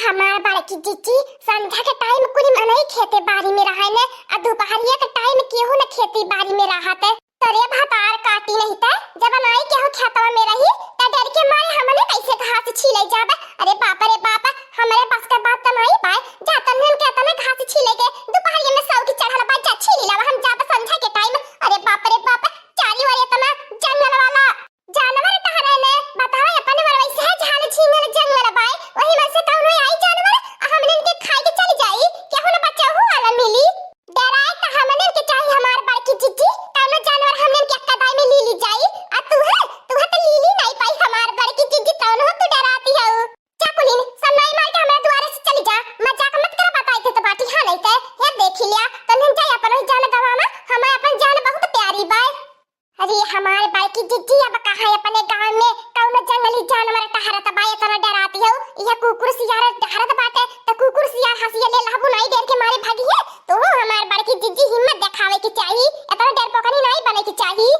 हमार बड़की जीजी संध्या के टाइम कुली मनई खेती बाड़ी में रहा ने आ दोपहरिया के टाइम केहू न खेती बाड़ी में रहत तरे भातार काटी नहीं त जब नाई केहू खेतवा में रही त डर के मारे हमने कैसे घास छीले जाबे। अरे बाप रे बाप, हमरे बस के बात त नहीं बाय जा तन्हन के तना घास छीले के दोपहरिया में सौ की चढ़ल बा जा छीली लावा हम जाबे संध्या के टाइम। अरे बाप रे बाप, चारी वाले तना जंगल वाला जानवर कहां रहले बताओ अपन वर वैसे है झाल छीनल जंगल बाय वही में से कौन आई जानवर हमने के खाए के चली जाई केहू न बच्चा हुआ न मिली डराए त हमने के चाहिए हमार बड़की जीजी कौन जानवर हमने के कदाई में ली जाई आ तू है तो लीली नहीं पाई हमार बड़की जीजी कौन हो तू डराती है चाकुलिन सब नहीं मार के हमारे द्वारे से चली जा मजाक मत कर बताई थे तो बाटी हां नहीं थे हे देख लिया तो नहीं जाए अपन जान गवाना हमें अपन जान बहुत प्यारी बाय। अरे हमारे बड़की जीजी अब कहां है अपने गांव में कौन जंगली जानवर टहरत बाय तना डराती हो यह कुकुर सियार टहरत बाटे त कुकुर सियार हंसिया ले लाबू नहीं देर के मारे भागी है तो हमार बड़की जीजी हिम्मत दिखावे की चाहिए इतना डर पकड़ी नहीं बने की चाहिए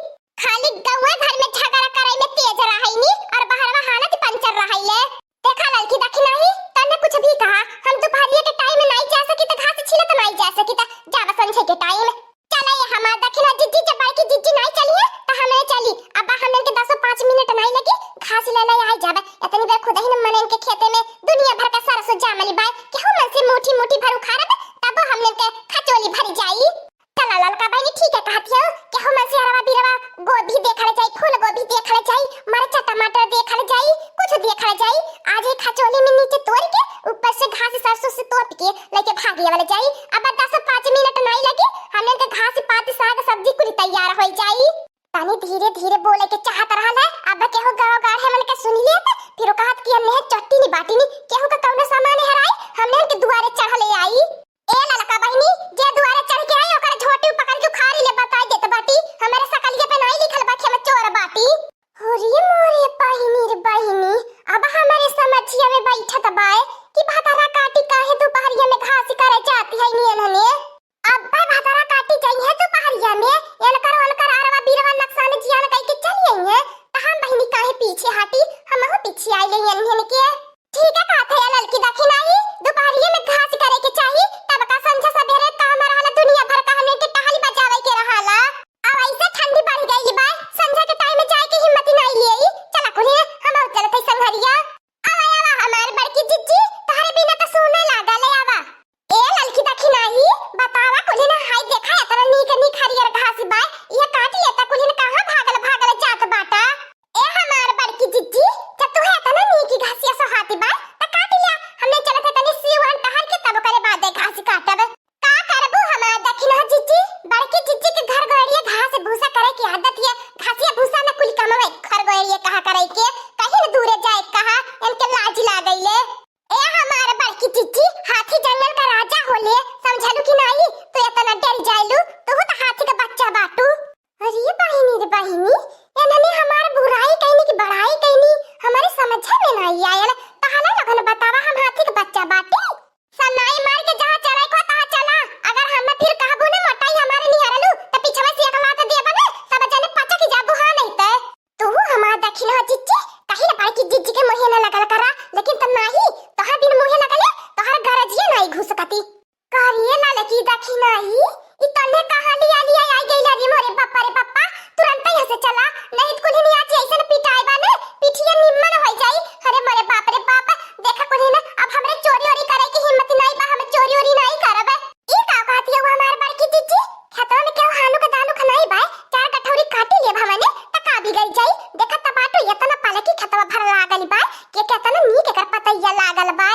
खाली गौवा घर में झगड़ा करे में तेज रहाईनी और बाहर में हालत पंचर रहाईले देखा लड़की देखी नहीं तने कुछ भी कहा हम दोपहरिया के टाइम में नहीं जा सकी त घास छीले तो नहीं जा सकी त जाब संझे के टाइम चला ये हमार दखिना जीजी जब बड़की जीजी नहीं चली है त हमें चली अब हमने के 10-5 मिनट नहीं लगी घास ले ले आई जाबे इतनी देर खुद ही न मने के खेते में दुनिया भर का सरसो जामली बाय केहू मन से मोटी मोटी भर उखाड़ब तब हमने के खचोली भरी जाई। चला ललका बहनी ठीक है कहती हो केहू मन से हरवा बिरवा गोभी देखले जाई फूल गोभी देखले जाई मरचा टमाटर देखले जाई कुछ देखले जाई आज एक खचोली में नीचे तोड़ के ऊपर से घास सरसों से तोड़ के लेके भागे वाले जाई अब 10-5 मिनट नहीं लगी हमने के घास पात साग सब्जी कुल तैयार हो जाई। तानी धीरे धीरे बोले के चाहत रहल है अब केहू गांव गाढ़े मन के सुन लिया फिर कहत कि हमने चट्टी नी बाटी नी केहू का कौनो सामान हराई हमने के दुआरे चढ़ले आई ए ललका बहनी जे दुआरे चढ़ के आई ओकर झोटी पकड़ के खारी ले बताई देत बाटी हमारे सकलिए पे नहीं लिखल बा कि हम चोर बाटी होरी मोरे बहनी अब हमारे समझिया में बैठत बाए कि भातारा काटी काहे दोपहरिया में घास करे जाती है नी इन्होंने अब भाई भातारा काटी जाई है दोपहरिया में एनकर आरवा बीरवा नक्सान जियान कह के चली आई है त हम बहनी काहे पीछे हटी हम हो पीछे आई ले इन्होंने के ठीक है बात है लड़की देखी नहीं दोपहरिया में घास करे के चाहिए तब का संझा सवेरे काम रहला दुनिया भर का हमने के टहली बजावे के रहला अब ऐसे ठंडी बढ़ गई बा संझा के टाइम में जाए के हिम्मत नहीं लेई चला कुली हम चलते संघरिया आवा हमार बड़की जीजी तारे बिना तो सोने लागल आवा ए लड़की देखी नहीं बतावा कुली ना हाय देखा इतना नीक हरियर घास बा ये काट लेता कुली ने कहां भागल जात बाटा ए हमार बड़की जीजी जब तू है इतना नीक घासिया सो हाथी बा त काट लिया हमने चलत तनी सीवन टहल के तब करे बाद घास काटब का करबू हमार दखिना जीजी बड़की जीजी के घर गड़िए घास भूसा करे की आदत है घासिया भूसा न कुल कमवे घर गड़िए कहा करे के कहीं न दूरे जाए कहा इनके लाज लागइले ए हमार बड़की जीजी हाथी जंगल का राजा होले समझलू कि नहीं तो इतना डर जाइलू तो तो हाथी का बच्चा बाटू। अरे बहनी इन्होंने हमार बुराई कहनी की बड़ाई कहनी हमारे समझ में नहीं आयल तहला लगन बतावा हम हाथी का बच्चा बाटी सनाई मार के जहां चला को तहां चला अगर हम फिर कहबू न मोटाई हमारे नहीं हरलू त पीछे से एक लात देबा न सब जने पचा की जाबू हां नहीं त तू हमार दखिना जीजी कहीं न बड़की जीजी के मोहे न लगल करा लेकिन त नहीं तोहर बिन मोहे लगले तोहर गरजिए नहीं घुसकती करिए ना लकी दखिना ही इतने कहां लिया आई गईला रे मोरे बापा रे बापा तुरंत यहां से चला नहीं कुली नहीं आज ऐसे न पिटाई बा न पिठिया निम्मन हो जाई। अरे मोरे बाप रे बाप देखा कुली न अब हमरे चोरी ओरी करे की हिम्मत नहीं बा हम चोरी ओरी नहीं करब ई का कहती हो हमार बड़की जीजी खेतवा में केहू हानु का दानु खनाई बा चार कठौरी काटी ले हमने त का बिगड़ जाई देखा त बाटो इतना पालकी खेतवा भर लागल बा के केतना नी के कर पतैया लागल बा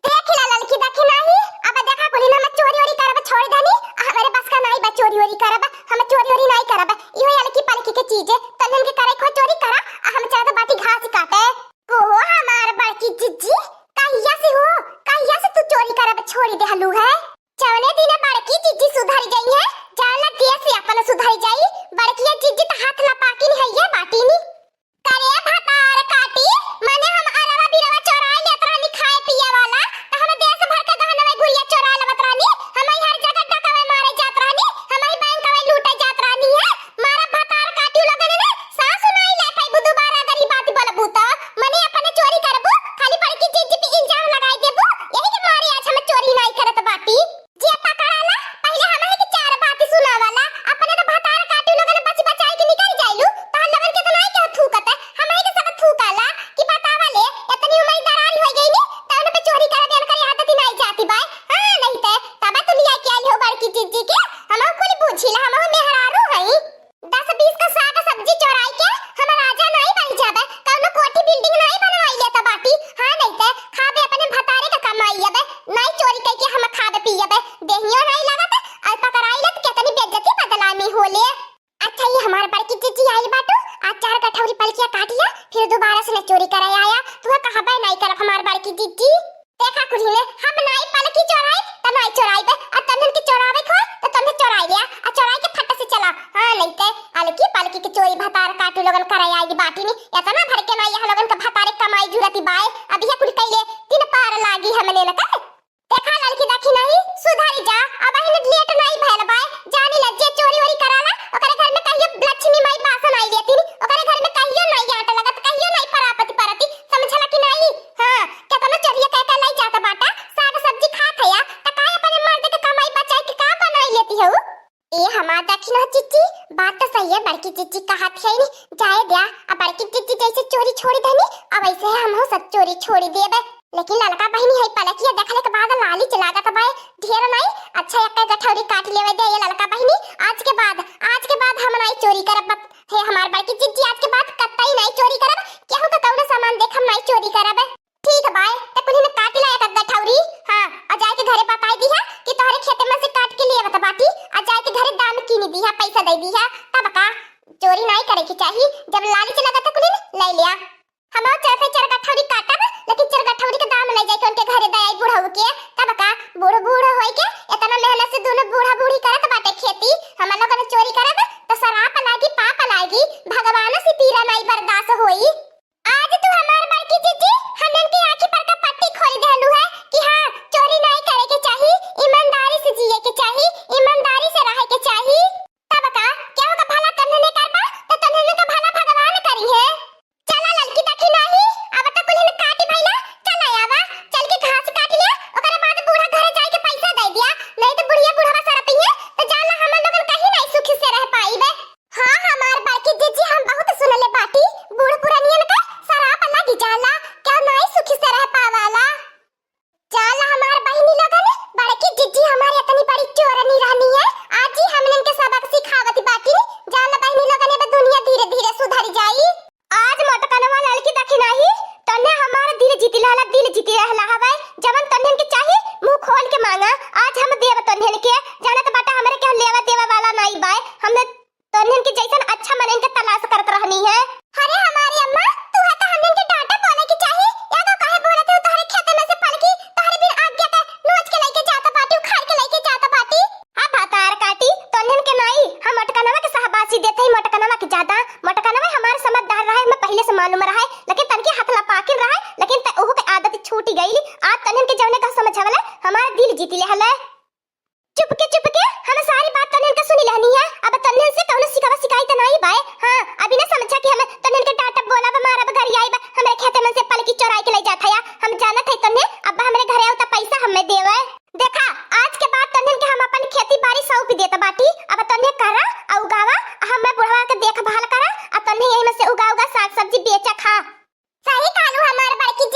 देख ला लड़की देखी नहीं अब देखा कुली न हम चोरी ओरी करब छोड़ देनी हमारे बस का नहीं बा चोरी ओरी करब हम चोरी ओरी नहीं करब इहो लड़की पालकी के चीज है तनन के करे को चोरी करा हम चलत बाटी घास काटे को हमार बड़की जीजी कहिया से तू चोरी करब छोड़ी देहलू है चवने दिन बड़की जीजी सुधर गई है जाला देश से अपन सुधर जाई बड़की जीजी त हाथ लपाकी नहीं है बाटी नी करे भातार काटी माने हम अरवा बिरवा चोराई लेत रहनी खाए पिए वाला बाय अभी कुल कइले तीन पार लागी हमने न कर देखा लड़की देखी नहीं सुधारी जा अब ही लेट नहीं भइल बाय जानी लज्जे चोरी वोरी कराला ओकरे घर में कहियो लक्ष्मी माई बासन आई लेती ओकरे घर में कहियो नहीं आटा लगत कहियो नहीं परापति परती समझला कि नहीं हां केतना चोरिया कह लाई जाता बाटा साग सब्जी खात है त काहे अपने मर्द के कमाई बचाई के का बनाई लेती हो ए हमार देखी ना चिच्ची बात तो सही है बड़की चिच्ची का हाथ है नहीं जाए दिया अब बड़की चिच्ची जैसे चोरी छोड़ी देनी अब ऐसे हम हो सब चोरी छोड़ी देबे लेकिन लड़का बहनी है पलकिया देखले के बाद लाली चला गया बाय ढेर नहीं अच्छा एक गठौरी काट लेवे दे ये लड़का बहनी आज के बाद हम नहीं चोरी करब हे हमार बड़की चिच्ची आज के बाद कतई नहीं चोरी करब केहू का कौनो सामान देख हम नहीं चोरी करब ठीक है बाय त कुनी ने काट ला एक गठौरी हां आ जाए के घरे बताई दी है कि तोहरे खेते में से काट के लिए बता बाटी आ जाए के घरे दाम कीनी दी है पैसा दे दी है तब का चोरी नहीं करे की चाहिए जब लाली चला गया कुनी ले लिया हम चार गठौरी काटब लेकिन चार गठौरी के दाम ले जाए के उनके घरे दई बुढ़ऊ के तब का बूढ़ होई के इतना मेहनत से दोनों बूढ़ा बूढ़ी करत बाटे खेती हम लोग ने चोरी करब तो शराब लागी पाप लागी भगवान से पीरा नहीं बर्दाश्त होई आज तू हमार बड़की जीजी हमन की आंखी पर का पट्टी खोल देलू है कि हां चोरी नहीं करे के चाहिए ईमानदारी से जिए के चाहिए ईमानदारी से रहे के चाहिए तब का केहू का भला करने नहीं करबा तो तन्ने का भला भगवान करी है चला लड़की देखी नहीं अब तो कुल ने काटी भइला चल आवा चल के घास काट ले ओकरे बाद बूढ़ा घरे जाए के पैसा दे दिया नहीं तो बुढ़िया बुढ़वा सारा पिए तो जाला हम लोगन कहीं नहीं सुखी से रह पाईबे हां हमार बाकी जीजी हम बहुत सुनले बाटी बूढ़ पुरानियन का शराब लगी जाला क्या नहीं सुखी से रह पावाला जाला हमार बहनी लोगन बड़की जीजी हमारी इतनी बड़ी चोरनी रहनी है आज ही हमन के सबक सिखावती बाटी जाला बहनी लोगन अब दुनिया धीरे धीरे सुधर जाई आज मटकनवा लड़की देखी नहीं तन्ने हमारा दिल जीती रहला हवे जवन तन्ने के चाहिए मुंह खोल के मांगा आज हम देव तन्ने के जानत बाटा हमरे के लेवा देवा वाला नहीं बाय हमने तन्ने के जैसन अच्छा मने के तलाश करत रहनी है अरे हमारी अम्मा तू है तो हमने के डांटा बोले की चाहिए या तो काहे बोले तू तोहरे खेत में से पलकी तोहरे बिन आज्ञा का नोच के लेके जाता बाटी उखाड़ के लेके जाता बाटी आ भातार काटी तन्ने के नहीं हम मटकनवा के सहबासी देते ही मटकनवा के ज्यादा मटकनवा हमारे समझदार रहा मैं पहले से मालूम रहा लेकिन तन के हाथ लपाकिन रहा लेकिन ओहू के आदत छूटी गई आज तन्ने के जवने का समझावला हमारा दिल जीती ले हले चुपके हम सारी बात तन्ने के सुनी लेनी है अब तन्ने से कौनो सिखावा सिखाई त नहीं बाय हां अभी ना समझा कि हम तन्ने के डांटा बोला हमारा घर आई बा हमरे खेते में से पलकी चोराई के ले जाता या हम जानत है तन्ने अब हमरे घरे आवता पैसा हमें देवे देखा आज के बाद तन्ने के हम अपन खेती बाड़ी सौंप देता बाटी अब तन्ने करा आ उगावा हम बुढ़वा के देखभाल करा आ तन्ने यही में से उगा साग सब्जी बेचा खा सही कालू हमार बड़की